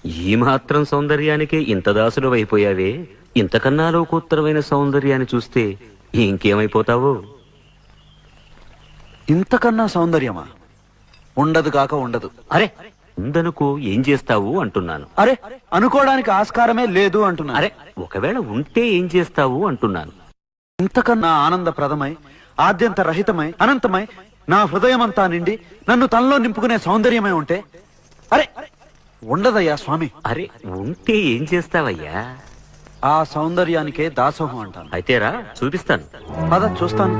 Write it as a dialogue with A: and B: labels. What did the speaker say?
A: ఈ మాత్రం సౌందర్యానికే ఇంత దాసుడు అయిపోయావే, ఇంతకన్నా లోకోత్తరమైన సౌందర్యాన్ని చూస్తే ఇంకేమైపోతావో.
B: ఇంతకన్నా సౌందర్యమా? ఉండదు కాక ఉండదు.
A: అరే ఉందనుకో ఏం చేస్తావు అంటున్నాను.
B: అరే అనుకోవడానికి ఆస్కారమే లేదు అంటున్నా.
A: అరే ఒకవేళ ఉంటే ఏం చేస్తావు అంటున్నాను.
B: ఇంతకన్నా ఆనందప్రదమై, ఆద్యంత రహితమై, అనంతమై, నా హృదయమంతా నిండి నన్ను తనలో నింపుకునే సౌందర్యమై ఉంటే అరే ఉండదయ్యా స్వామి.
A: అరే ఉంటే ఏం చేస్తావయ్యా?
B: ఆ సౌందర్యానికే దాసోహం అంటాను.
A: అయితేరా చూపిస్తాను.
B: పద చూస్తాను.